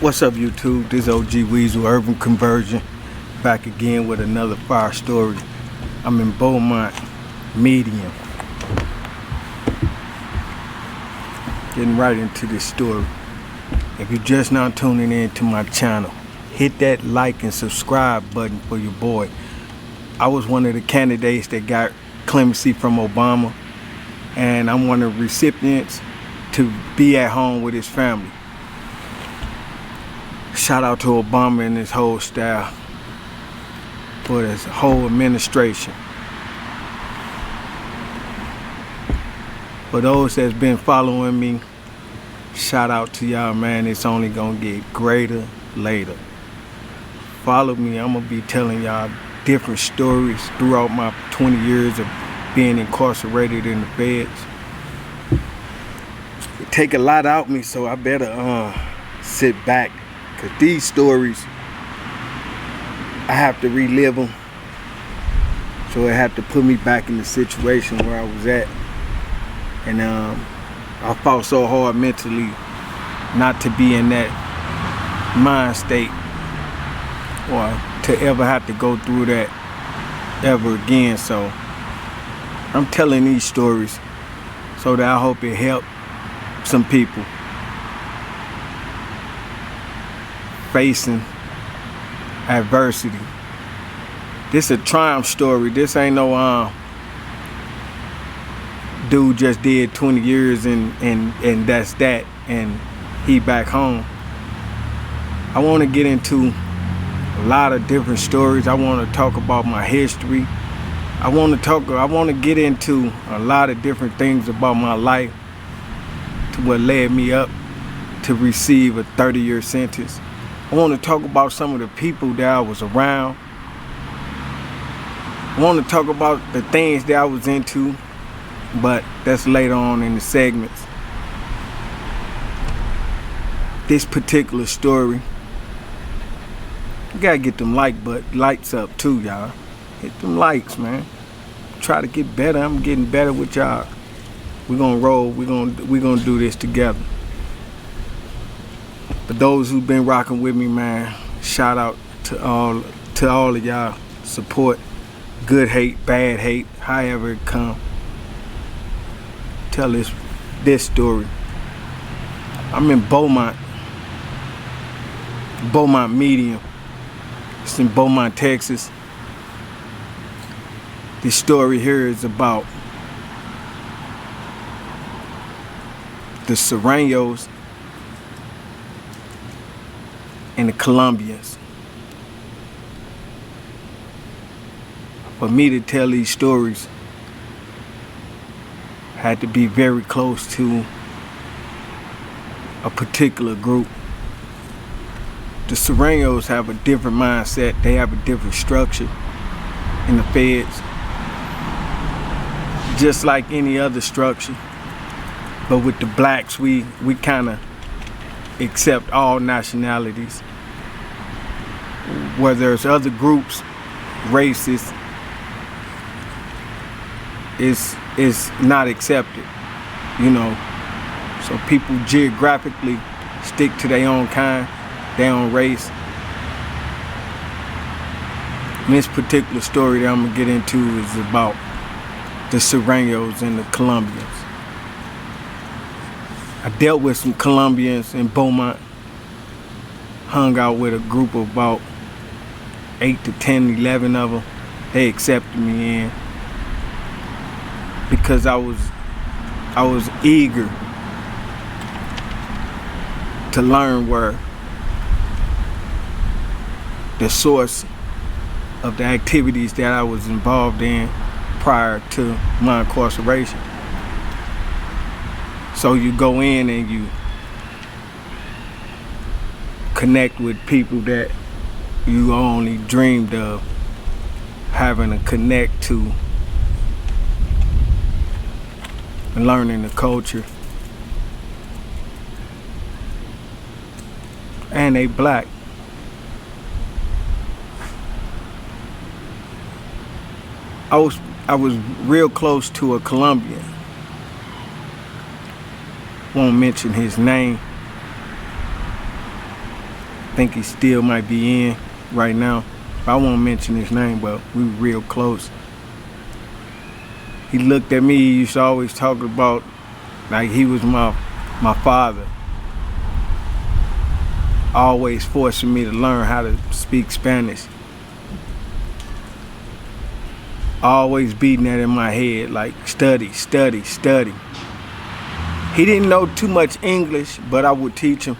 What's up, YouTube? This is OG Weasel Urban Conversion, back again with another fire story. I'm in Beaumont, Medium. Getting right into this story. If you're just now tuning in to my channel, hit that like and subscribe button for your boy. I was one of the candidates that got clemency from Obama, and I'm one of the recipients to be at home with his family. Shout out to Obama and his whole staff for his whole administration. For those that's been following me, shout out to y'all, man. It's only gonna get greater later. Follow me. I'm gonna be telling y'all different stories throughout my 20 years of being incarcerated in the feds. It take a lot out me, so I better sit back. Cause these stories, I have to relive them. So it had to put me back in the situation where I was at. And I fought so hard mentally not to be in that mind state or to ever have to go through that ever again. So I'm telling these stories so that I hope it helps some people facing adversity. This a triumph story. This ain't no dude just did 20 years and that's that and he back home. I want to get into a lot of different stories. I want to talk about my history. I want to get into a lot of different things about my life to what led me up to receive a 30-year sentence. I want to talk about some of the people that I was around. I want to talk about the things that I was into, but that's later on in the segments. This particular story, you gotta get them lights up too, y'all. Hit them likes, man. Try to get better. I'm getting better with y'all. We're gonna roll. We're gonna do this together. For those who've been rocking with me, man, shout out to all of y'all. Support, good hate, bad hate, however it come. Tell this story. I'm in Beaumont Medium. It's in Beaumont, Texas. This story here is about the surenos and the Columbians. For me to tell these stories, I had to be very close to a particular group. The surenos have a different mindset. They have a different structure in the feds, just like any other structure. But with the blacks, we kind of accept all nationalities. Where there's other groups, races, is not accepted, you know. So people geographically stick to their own kind, their own race. And this particular story that I'm gonna get into is about the surenos and the Columbians. I dealt with some Columbians in Beaumont, hung out with a group of about 8 to 10, 11 of them. They accepted me in because I was eager to learn where the source of the activities that I was involved in prior to my incarceration. So you go in and you connect with people that you only dreamed of having to connect to, and learning the culture. And they black. I was real close to a Colombian. Won't mention his name. think he still might be in right now. I won't mention his name, but we were real close. He looked at me, he used to always talk about like he was my father. Always forcing me to learn how to speak Spanish. Always beating that in my head, like study, study, study. He didn't know too much English, but I would teach him.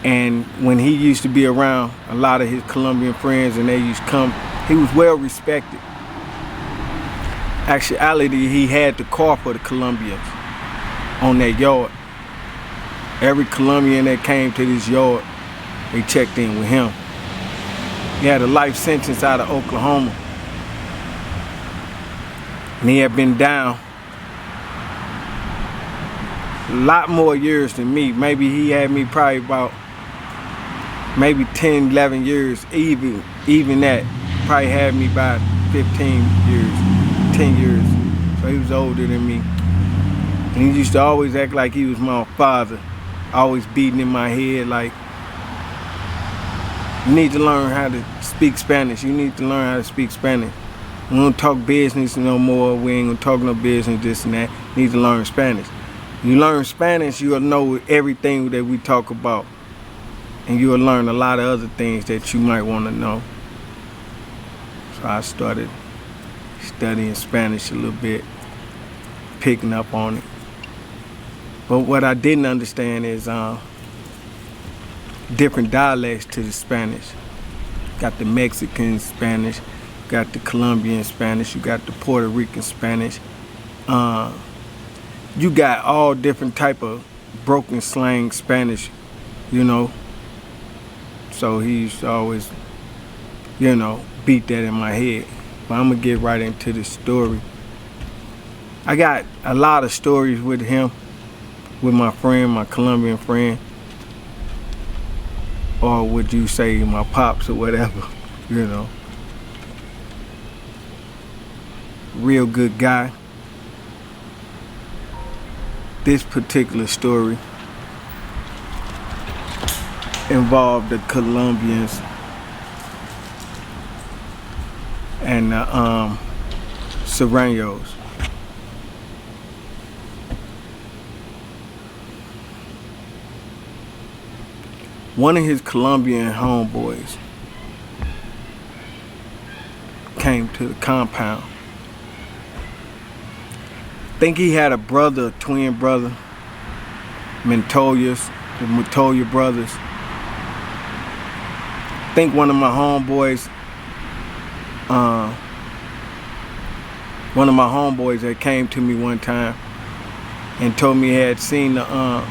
And when he used to be around a lot of his Colombian friends and they used to come, he was well respected. Actuality, he had the car for the Colombians on that yard. Every Colombian that came to this yard, they checked in with him. He had a life sentence out of Oklahoma. And he had been down a lot more years than me. Maybe he had me probably about maybe 10, 11 years, even that. Probably had me about 15 years, 10 years. So he was older than me. And he used to always act like he was my father. Always beating in my head like, you need to learn how to speak Spanish. You need to learn how to speak Spanish. We don't talk business no more. We ain't gonna talk no business, this and that. You need to learn Spanish. You learn Spanish, you'll know everything that we talk about. And you'll learn a lot of other things that you might want to know. So I started studying Spanish a little bit, picking up on it. But what I didn't understand is different dialects to the Spanish. Got the Mexican Spanish, got the Colombian Spanish, you got the Puerto Rican Spanish. You got all different type of broken slang Spanish, you know. So he used to always, you know, beat that in my head. But I'm gonna get right into the story. I got a lot of stories with him, with my friend, my Colombian friend. Or would you say my pops or whatever, you know. Real good guy. This particular story involved the Colombians and the surenos. One of his Colombian homeboys came to the compound. I think he had a brother, a twin brother, Montoyas, the Montoya brothers. I think one of my homeboys that came to me one time and told me he had seen the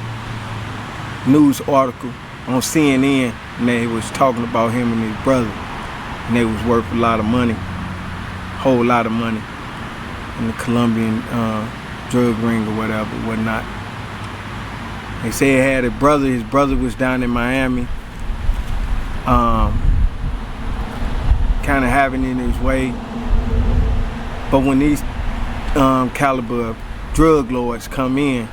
news article on CNN, and they was talking about him and his brother, and they was worth a lot of money, whole lot of money, in the Colombian drug ring or whatever, whatnot. They say he had a brother. His brother was down in Miami, kind of having it in his way. But when these caliber of drug lords come in,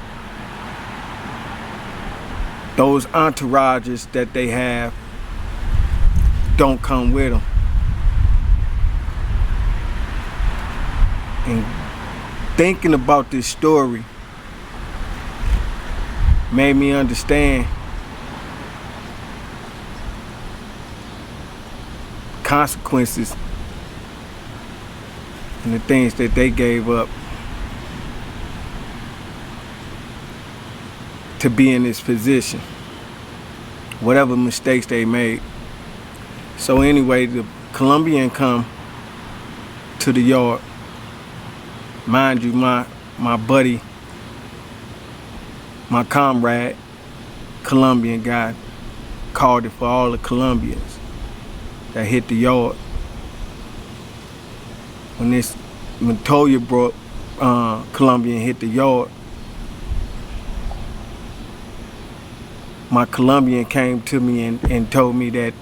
those entourages that they have don't come with them. And thinking about this story made me understand consequences and the things that they gave up to be in this position, whatever mistakes they made. So anyway, the Colombian come to the yard. Mind you, my buddy, my comrade, Colombian guy, called it for all the Colombians that hit the yard. When this Montoya Colombian hit the yard, my Colombian came to me and told me that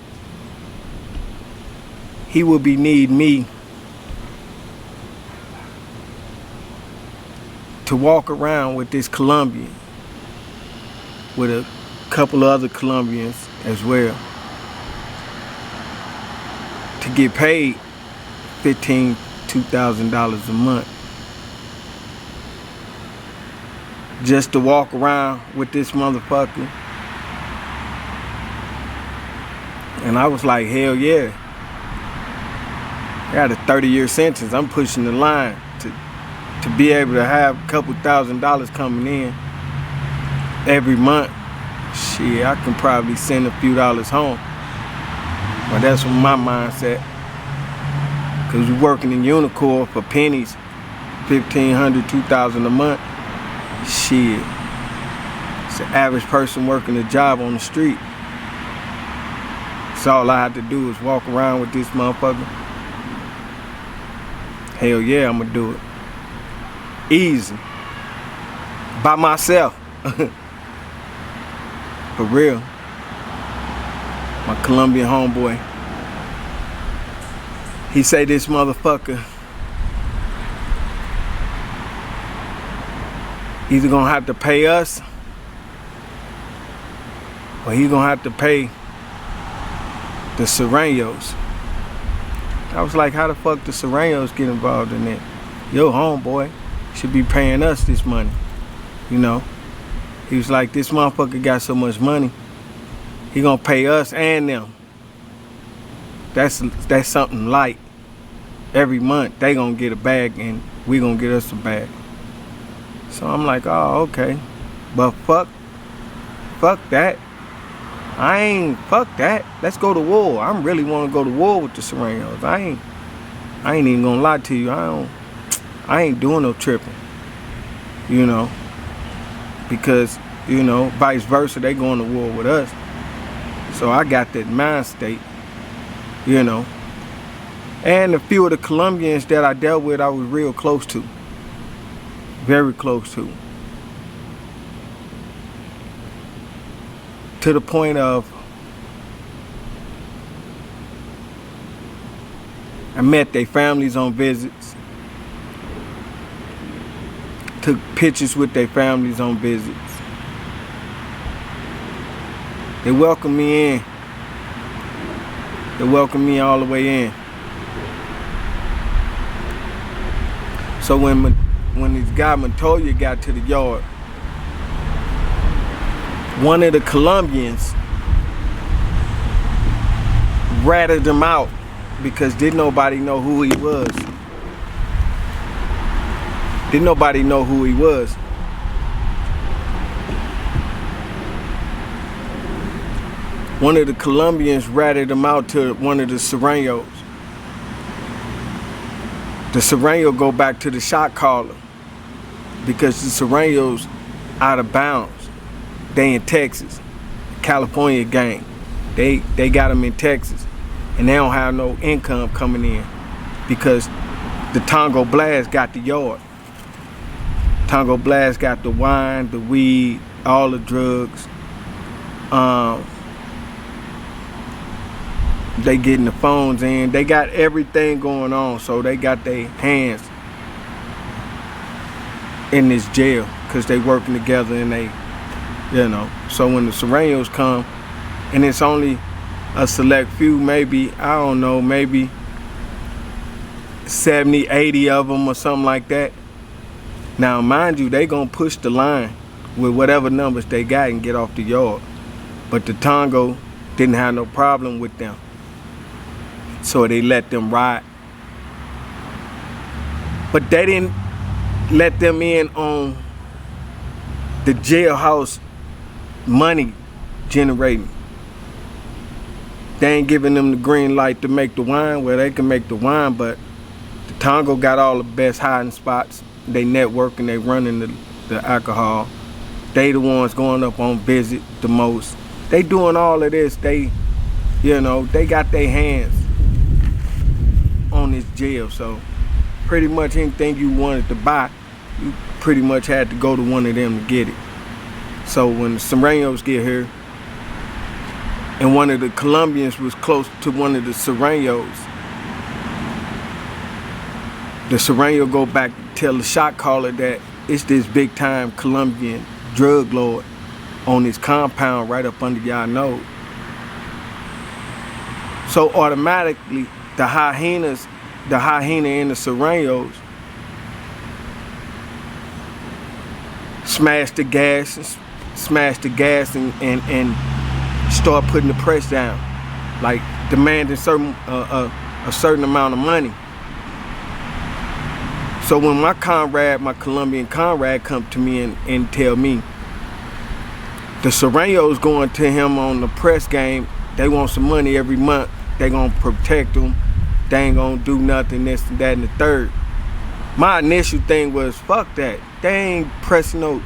he would need me to walk around with this Colombian with a a couple of other Colombians as well, to get paid $2,000 a month just to walk around with this motherfucker. And I was like, hell yeah. I got a 30-year sentence. I'm pushing the line to be able to have a couple $1,000s coming in every month. Shit, I can probably send a few dollars home. But that's what my mindset. Cause we're working in Unicor for pennies, $1,500, $2,000 a month. Shit, it's an average person working a job on the street. So all I had to do is walk around with this motherfucker. Hell yeah, I'ma do it. Easy. By myself. For real. My Colombian homeboy. He say this motherfucker either gonna have to pay us or he gonna have to pay the surenos. I was like, how the fuck the surenos get involved in it? Yo, homeboy should be paying us this money, you know? He was like, this motherfucker got so much money, he gonna pay us and them. That's something light. Every month they gonna get a bag and we gonna get us a bag. So I'm like, oh, okay. But fuck that. Fuck that. Let's go to war. I really want to go to war with the surenos. I ain't even gonna lie to you. I ain't doing no tripping. You know, because, you know, vice versa, they going to war with us. So I got that mind state, you know. And a few of the Colombians that I dealt with, I was real close to. Very close to. To the point of I met their families on visits. Took pictures with their families on visits. They welcomed me in. They welcomed me all the way in. So when this guy Montoya got to the yard, one of the Colombians ratted him out because didn't nobody know who he was. Didn't nobody know who he was. One of the Colombians ratted him out to one of the surenos. The sureno go back to the shot caller because the surenos out of bounds. They in Texas, California gang. They got them in Texas, and they don't have no income coming in because the Tongo Blast got the yard. Tongo Blast got the wine, the weed, all the drugs. They getting the phones in. They got everything going on, so they got their hands in this jail because they working together and they, you know. So when the surenos come, and it's only a select few, maybe, I don't know, maybe 70, 80 of them or something like that. Now, mind you, they gonna push the line with whatever numbers they got and get off the yard. But the Tongo didn't have no problem with them. So they let them ride. But they didn't let them in on the jailhouse money generating. They ain't giving them the green light to make the wine. Well, they can make the wine, but the Tongo got all the best hiding spots. They network and they running the alcohol. They the ones going up on visit the most. They doing all of this. They, you know, they got their hands on this jail. So pretty much anything you wanted to buy, you pretty much had to go to one of them to get it. So when the surenos get here, and one of the Colombians was close to one of the surenos, the sureno go back and tell the shot caller that it's this big time Colombian drug lord on this compound right up under y'all nose. So automatically, the hyena and the surenos smash the gas and start putting the press down, like demanding a certain amount of money. So when my Colombian comrade come to me and tell me the surenos going to him on the press game, they want some money every month, they gonna protect him, they ain't gonna do nothing, this and that and the third. My initial thing was, fuck that. They ain't pressing no,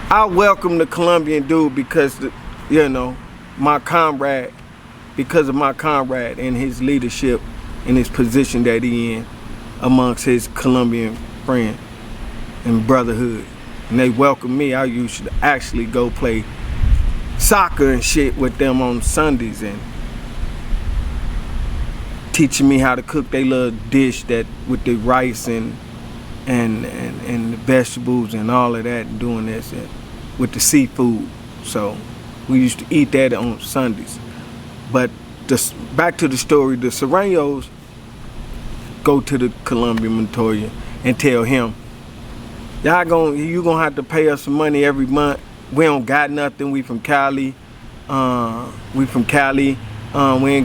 I welcome the Colombian dude because, my comrade, because of my comrade and his leadership and his position that he in amongst his Colombian friend and brotherhood. And they welcome me. I used to actually go play soccer and shit with them on Sundays and teaching me how to cook their little dish that with the rice and the vegetables and all of that, and doing this and with the seafood. So we used to eat that on Sundays. But back to the story, the surenos go to the Colombian Montoya and tell him, you gonna have to pay us some money every month. We don't got nothing. We from Cali. We ain't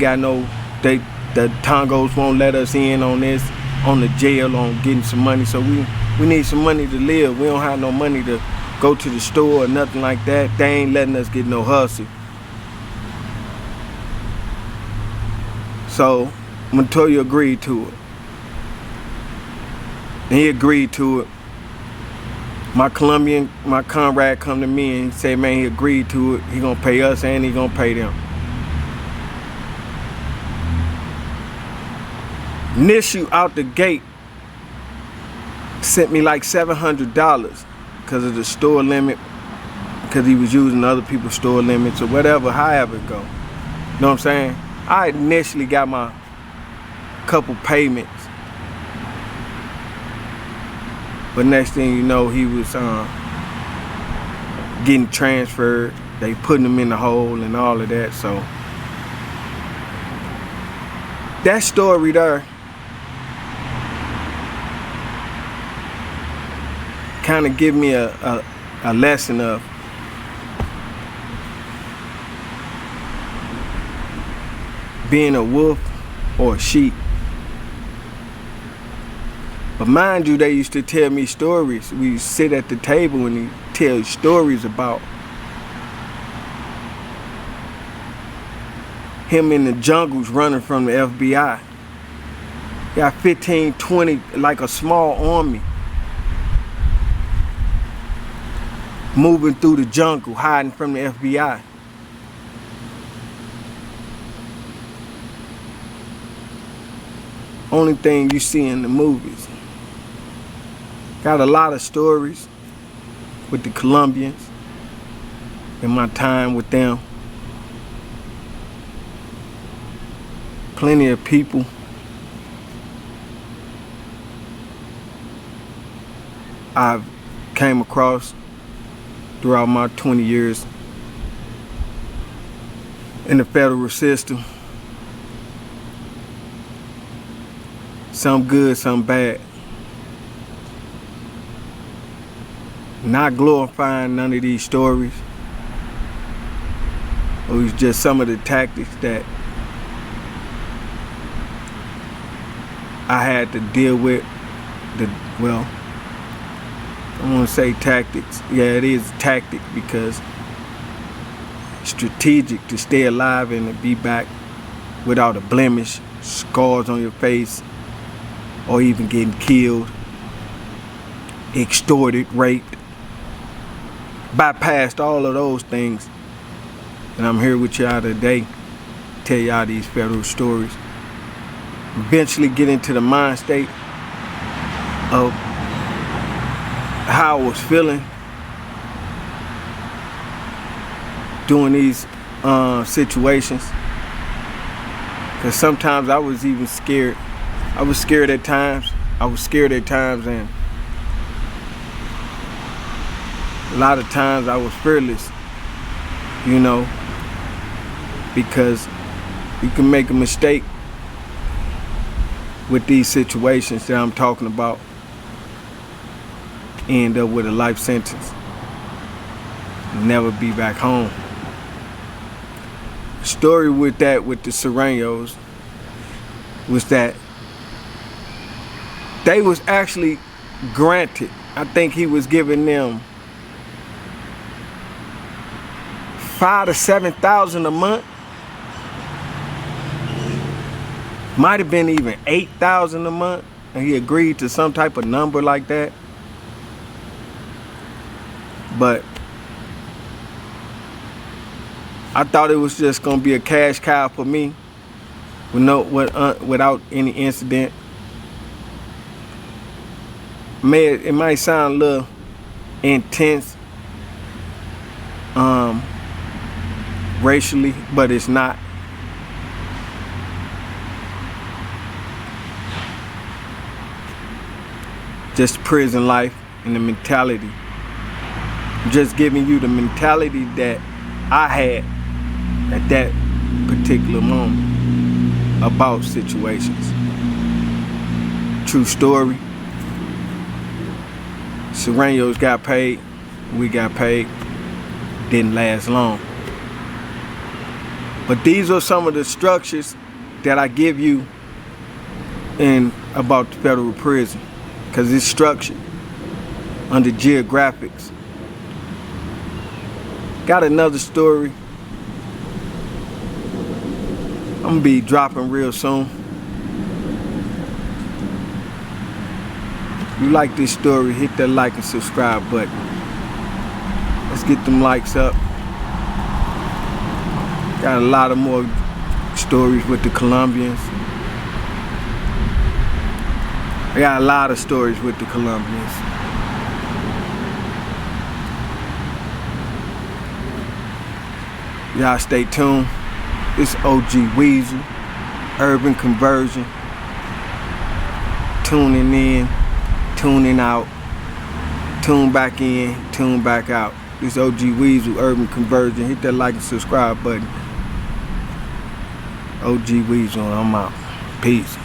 got no. The Tongos won't let us in on this, on the jail, on getting some money. So we need some money to live. We don't have no money to go to the store or nothing like that. They ain't letting us get no hustle. So Montoya agreed to it. And he agreed to it. My comrade come to me and say, man, he agreed to it. He gonna pay us and he gonna pay them. Nishu out the gate sent me like $700 because of the store limit, because he was using other people's store limits or whatever, however it go. You know what I'm saying? I initially got my couple payments, but next thing you know, he was getting transferred. They putting him in the hole and all of that. So that story there kind of give me a lesson of being a wolf or a sheep. But mind you, they used to tell me stories. We used to sit at the table and he'd tell stories about him in the jungles running from the FBI. Got 15, 20, like a small army, moving through the jungle, hiding from the FBI. Only thing you see in the movies. Got a lot of stories with the Colombians in my time with them. Plenty of people I've came across throughout my 20 years in the federal system. Some good, some bad. Not glorifying none of these stories. It was just some of the tactics that I had to deal with. I want to say tactics. Yeah, it is tactic because strategic to stay alive and to be back without a blemish, scars on your face, or even getting killed, extorted, raped. Bypassed all of those things. And I'm here with y'all today, tell y'all these federal stories. Eventually get into the mind state of how I was feeling during these situations. Because sometimes I was even scared. I was scared at times. And A lot of times I was fearless, you know, because you can make a mistake with these situations that I'm talking about, end up with a life sentence, never be back home. The story with the surenos was that they was actually granted, I think he was giving them $5,000 to $7,000 a month. Might have been even $8,000 a month, and he agreed to some type of number like that. But I thought it was just gonna be a cash cow for me, without any incident. It might sound a little intense, racially, but it's not. Just prison life and the mentality. I'm just giving you the mentality that I had at that particular moment about situations. True story. Surenos got paid, we got paid, didn't last long. But these are some of the structures that I give you about the federal prison, because it's structured under geographics. Got another story I'm gonna be dropping real soon. If you like this story, hit that like and subscribe button. Let's get them likes up. Got a lot of more stories with the Colombians. I got a lot of stories with the Colombians. Y'all stay tuned. It's OG Weasel, Urban Conversion. Tuning in, tuning out, tune back in, tune back out. It's OG Weasel, Urban Conversion. Hit that like and subscribe button. OG Weasel, I'm out. Peace.